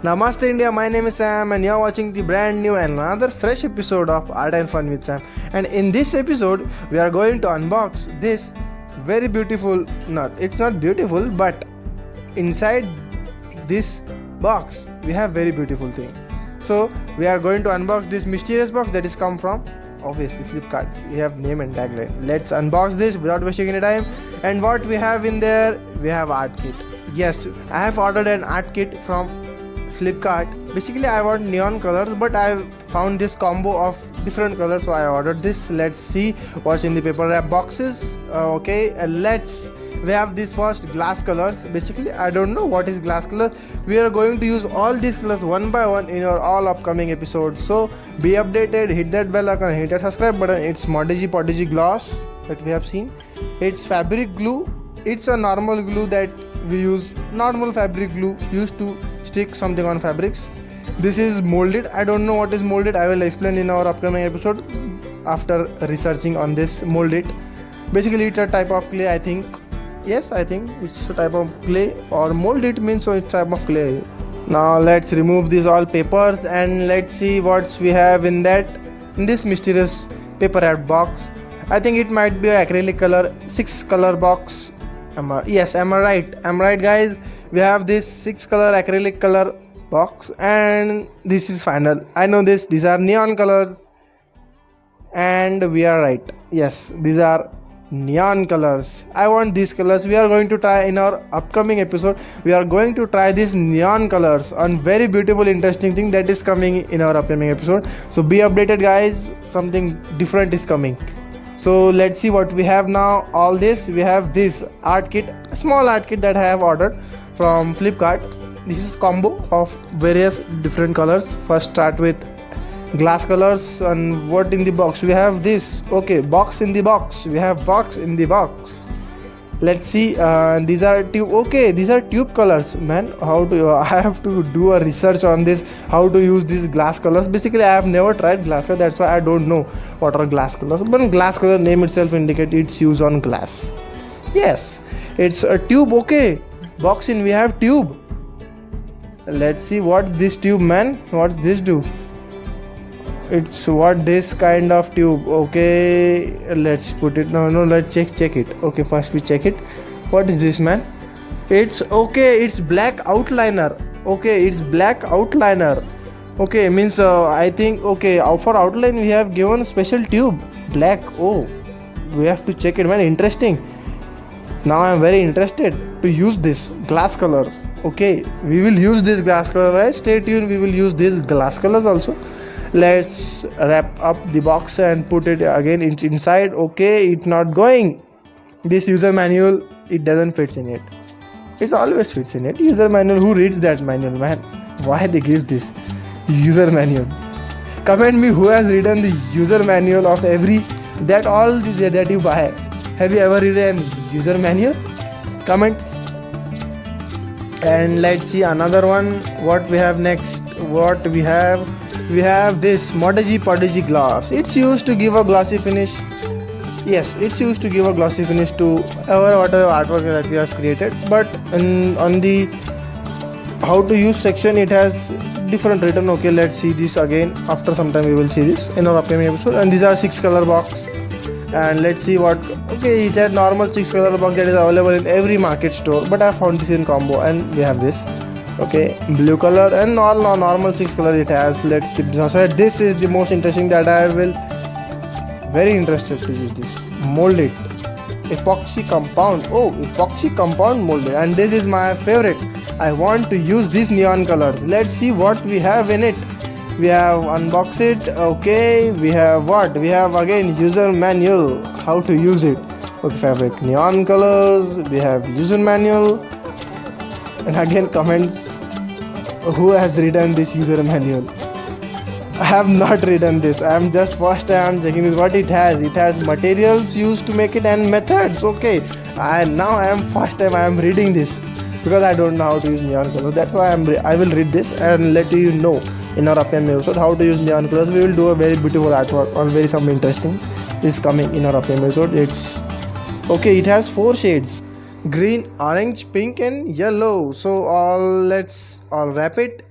Namaste India, my name is Sam and you're watching the brand new and another fresh episode of Art and Fun with Sam. And in this episode, we are going to unbox this very beautiful, it's not beautiful, but inside this box, we have very beautiful thing. So we are going to unbox this mysterious box that is come from obviously Flipkart. We have name and tagline. Let's unbox this without wasting any time. And what we have in there, we have art kit. Yes, I have ordered an art kit from Flipkart. Basically I want neon colors, but I found this combo of different colors, so I ordered this. Let's see what's in the paper wrap boxes. We have this first glass colors. Basically I don't know what is glass color. We are going to use all these colors one by one in our all upcoming episodes, so be updated, hit that bell icon, hit that subscribe button. It's Modigi Podigi gloss that we have seen. It's fabric glue. It's a normal glue that we use, normal fabric glue used to stick something on fabrics. This is molded. I don't know what is molded. I will explain in our upcoming episode after researching on this molded. Basically it's a type of clay, I think. Yes, I think it's a type of clay, or molded means so it's type of clay. Now let's remove these all papers and let's see what we have in this mysterious paper wrap box. I think it might be an acrylic color, 6 color box. Am I right guys? We have this 6 color acrylic color box and this is final. I know these are neon colors and we are right. Yes, these are neon colors. I want these colors. We are going to try in our upcoming episode. We are going to try these neon colors on very beautiful interesting thing that is coming in our upcoming episode. So be updated guys, something different is coming. So let's see what we have now. All this, we have this art kit, a small art kit that I have ordered from Flipkart. This is combo of various different colors. First start with glass colors. And what in the box? We have this. Okay, box in the box. We have box in the box. Let's see. These are tube. Okay, these are tube colors. Man, how to? I have to do a research on this. How to use these glass colors? Basically, I have never tried glass color. That's why I don't know what are glass colors. But glass color name itself indicates its use on glass. Yes, it's a tube. Okay, box in. We have tube. Let's see what this tube, man. What's this do? It's what this kind of tube. Okay, let's put it. No, let's check it. Okay, first we check it. What is this, man? It's okay. It's black outliner. Okay, it's black outliner. Okay, means I think okay. For outline we have given special tube, black. Oh, we have to check it, man. Interesting. Now I am very interested to use this glass colors. Okay, we will use this glass color, right? Stay tuned. We will use these glass colors also. Let's wrap up the box and put it again inside. Okay, it's not going. This user manual, it doesn't fit in it. It always fits in it. User manual, who reads that manual, man? Why they give this user manual? Comment me who has written the user manual of every that you buy. Have you ever read a user manual? Comment. And let's see another one. What we have next? We have this Modigi Podigi glass. It's used to give a glossy finish. Yes, it's used to give a glossy finish to our whatever artwork that we have created. But on the how to use section, it has different written. Okay, let's see this again. After some time we will see this in our upcoming episode. And these are 6 color box. And let's see what. Okay, it has normal 6 color box that is available in every market store. But I found this in combo, and we have this. Okay, blue color and normal 6 color it has. Let's keep this aside. This is the most interesting that I will very interested to use this. Molded epoxy compound. Oh, epoxy compound molded, and this is my favorite. I want to use these neon colors. Let's see what we have in it. We have unboxed it. Okay, we have what? We have again user manual, how to use it. Okay, fabric neon colors. We have user manual. And again comments who has written this user manual. I have not written this. I am just first time checking this. What it has? It has materials used to make it and methods. Okay, now I am first time I am reading this because I don't know how to use neon colors. That's why I will read this and let you know in our upcoming episode how to use neon colors. We will do a very beautiful artwork on very some interesting is coming in our upcoming episode. It's okay. It has 4 shades. green, orange, pink and yellow. So let's wrap it